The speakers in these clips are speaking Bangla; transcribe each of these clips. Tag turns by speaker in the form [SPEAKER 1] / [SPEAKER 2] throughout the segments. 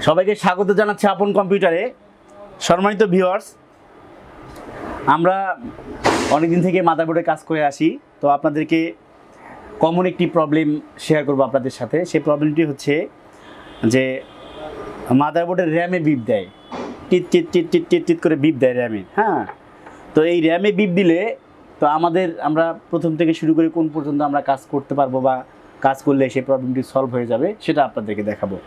[SPEAKER 1] সবাইকে স্বাগত জানাচ্ছি আপন কম্পিউটারে। সম্মানিত ভিউয়ার্স, আমরা অনেকদিন থেকে মাদারবোর্ডে কাজ করে আসি, তো আপনাদেরকে কমন একটি প্রবলেম শেয়ার করব আপনাদের সাথে। সেই প্রবলেমটি হচ্ছে যে মাদারবোর্ডের র্যামে বিপ দেয়, টিট টিট টিট টিট টিট টিট করে বিপ দেয় র্যামে। হ্যাঁ, তো এই র্যামে বিপ দিলে তো আমরা প্রথম থেকে শুরু করে কোন পর্যন্ত আমরা কাজ করতে পারবো বা কাজ করলে সেই প্রবলেমটি সলভ হয়ে যাবে সেটা আপনাদেরকে দেখাবো।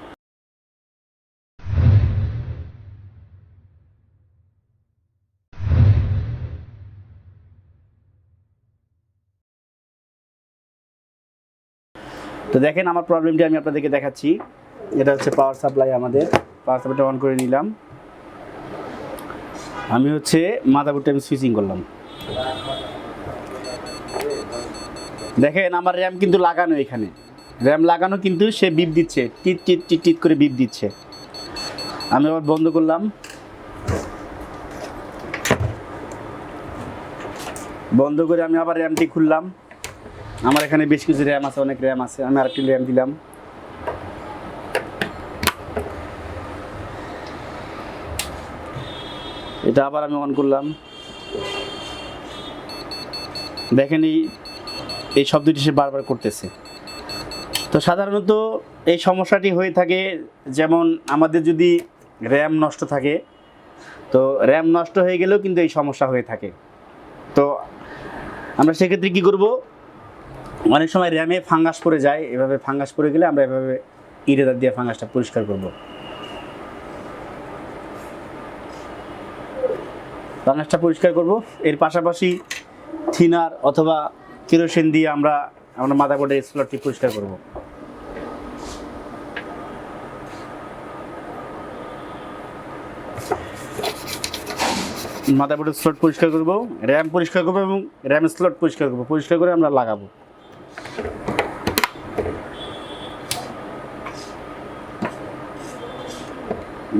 [SPEAKER 1] তো দেখেন, আমার প্রবলেমটি আমি আপনাদেরকে দেখাচ্ছি। এটা হচ্ছে পাওয়ার সাপ্লাই। আমাদের পাওয়ার সাপ্লাইটা অন করে নিলাম। আমি মাদারবোর্ডটা আমি সুইচিং করলাম। দেখেন, আমার র্যাম কিন্তু লাগানো, এখানে র্যাম লাগানো, কিন্তু সে বিপ দিচ্ছে, টিট টিট টিট টিট করে বিপ দিচ্ছে। আমি আবার বন্ধ করলাম। বন্ধ করে আমি আবার র্যামটি খুললাম। আমার এখানে বেশ কিছু র্যাম আছে, অনেক র্যাম আছে। আমি আরেকটি র্যাম দিলাম। এটা আবার আমি অন করলাম। দেখেন, এই শব্দটি সে বারবার করতেছে। তো সাধারণত এই সমস্যাটি হয়ে থাকে, যেমন আমাদের যদি র্যাম নষ্ট থাকে, তো র্যাম নষ্ট হয়ে গেলেও কিন্তু এই সমস্যা হয়ে থাকে। তো আমরা সেক্ষেত্রে কী করব, অনেক সময় র্যামে ফাঙ্গাস পড়ে যায়। এভাবে ফাঙ্গাস পড়ে গেলে আমরা এভাবে ইরেজার দিয়ে ফাঙ্গাসটা পরিষ্কার করব। ফাঙ্গাসটা পরিষ্কার করব। এর পাশাপাশি থিনার অথবা কেরোসিন দিয়ে আমরা মাদারবোর্ডের স্লটটি পরিষ্কার করব। মাদারবোর্ডের স্লট পরিষ্কার করব, র্যাম পরিষ্কার করব এবং র্যামের স্লট পরিষ্কার করব। পরিষ্কার করে আমরা লাগাবো।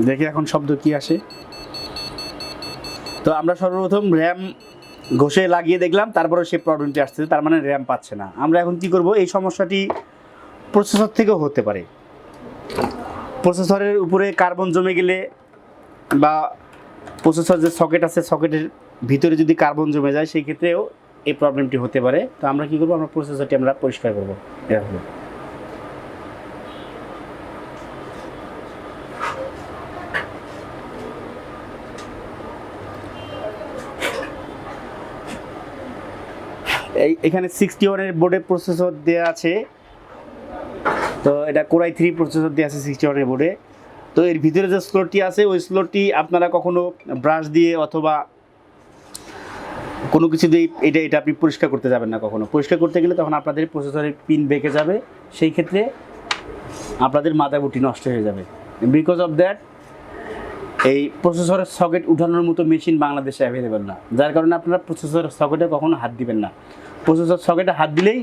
[SPEAKER 1] দেখি এখন শব্দ কি আসে। তো আমরা সর্বপ্রথম র্যাম ঘষে লাগিয়ে দেখলাম, তারপরে সেই প্রবলেমটি আসছে, তার মানে র্যাম পাচ্ছে না। আমরা এখন কি করব, এই সমস্যাটি প্রসেসর থেকেও হতে পারে। প্রসেসরের উপরে কার্বন জমে গেলে বা প্রসেসর যে সকেট আছে, সকেটের ভিতরে যদি কার্বন জমে যায়, সেই ক্ষেত্রেও এই প্রবলেমটি হতে পারে। তো আমরা কি করব, আমরা প্রসেসরটি আমরা পরিষ্কার করব। এরকম এখানে 61-এর বোর্ডে প্রসেসর দেওয়া আছে। তো এটা Core i3 প্রসেসর দেওয়া আছে 61-এর বোর্ডে। তো এর ভিতরে যে স্লটটি আছে, ওই স্লটটি আপনারা কখনো ব্রাশ দিয়ে অথবা কোনো কিছু দিয়ে এটা আপনি পরিষ্কার করতে যাবেন না। কখনো পরিষ্কার করতে গেলে তখন আপনাদের প্রসেসরের পিন বেঁকে যাবে, সেই ক্ষেত্রে আপনাদের মাদারবোর্ডটি নষ্ট হয়ে যাবে। বিকজ অফ দ্যাট এই প্রসেসরের সকেট উঠানোর মতো মেশিন বাংলাদেশে অ্যাভেলেবেল না, যার কারণে আপনারা প্রসেসরের সকেটে কখনো হাত দিবেন না। প্রসেসর সকেটে হাত দিলেই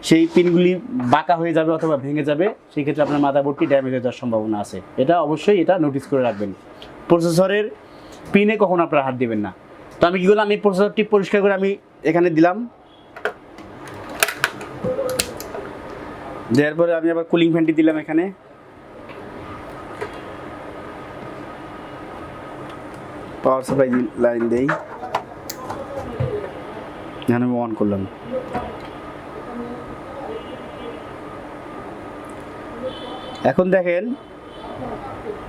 [SPEAKER 1] সেই পিনগুলি বাঁকা হয়ে যাবে অথবা ভেঙে যাবে, সেই ক্ষেত্রে আপনার মাদারবোর্ডটি ড্যামেজ হয়ে যাওয়ার সম্ভাবনা আছে। এটা অবশ্যই নোটিস করে রাখবেন। প্রসেসরের পিনে কখনো আপনারা হাত দিবেন না। তো আমি কী করলাম, আমি প্রসেসরটি পরিষ্কার করে আমি এখানে দিলাম। দেওয়ার পরে আমি আবার কুলিং ফ্যানটি দিলাম এখানে। পাওয়ার সাপ্লাই লাইন দেই, এখানে আমি অন করলাম। এখন দেখেন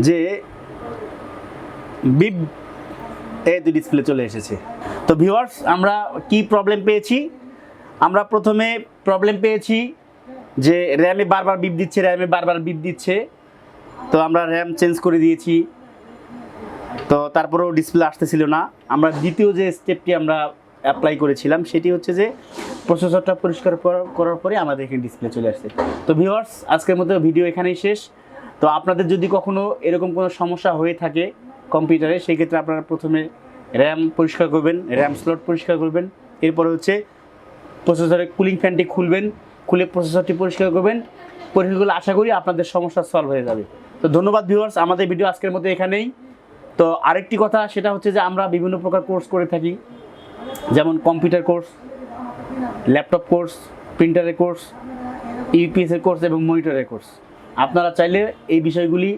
[SPEAKER 1] যে বিপ ডিসপ্লে চলে এসেছে। তো ভিউয়ার্স, আমরা কি প্রবলেম পেয়েছি? আমরা প্রথমে প্রবলেম পেয়েছি যে র্যামে বারবার বিপ দিচ্ছে। তো আমরা র্যাম চেঞ্জ করে দিয়েছি, তো তারপরেও ডিসপ্লে আসতেছিল না। আমরা দ্বিতীয় যে স্টেপটি আমরা অ্যাপ্লাই করেছিলাম, সেটি হচ্ছে যে প্রসেসরটা পরিষ্কার করার পরে আমাদের এখানে ডিসপ্লে চলে আসছে। তো ভিউয়ার্স, আজকের মতো ভিডিও এখানেই শেষ। তো আপনাদের যদি কখনো এরকম কোনো সমস্যা হয়ে থাকে কম্পিউটারে, সেই ক্ষেত্রে আপনারা প্রথমে র্যাম পরিষ্কার করবেন, র্যাম স্লট পরিষ্কার করবেন। এরপরে প্রসেসরের কুলিং ফ্যানটি খুলে প্রসেসরটি পরিষ্কার করবেন। পরিষ্কার করলে আশা করি আপনাদের সমস্যা সলভ হয়ে যাবে। তো ধন্যবাদ ভিউয়ার্স, আমাদের ভিডিও আজকের মতো এখানেই। তো আরেকটি কথা, সেটা হচ্ছে যে আমরা বিভিন্ন প্রকার কোর্স করে থাকি, যেমন কম্পিউটার কোর্স, ল্যাপটপ কোর্স, প্রিন্টারের কোর্স, ইউপিএসের কোর্স এবং মনিটরের কোর্স। আপনারা চাইলে এই বিষয়গুলি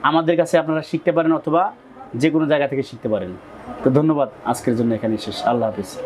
[SPEAKER 1] আমাদের কাছে আপনারা শিখতে পারেন অথবা যে কোনো জায়গা থেকে শিখতে পারেন। তো ধন্যবাদ, আজকের জন্য এখানে শেষ। আল্লাহ হাফিজ।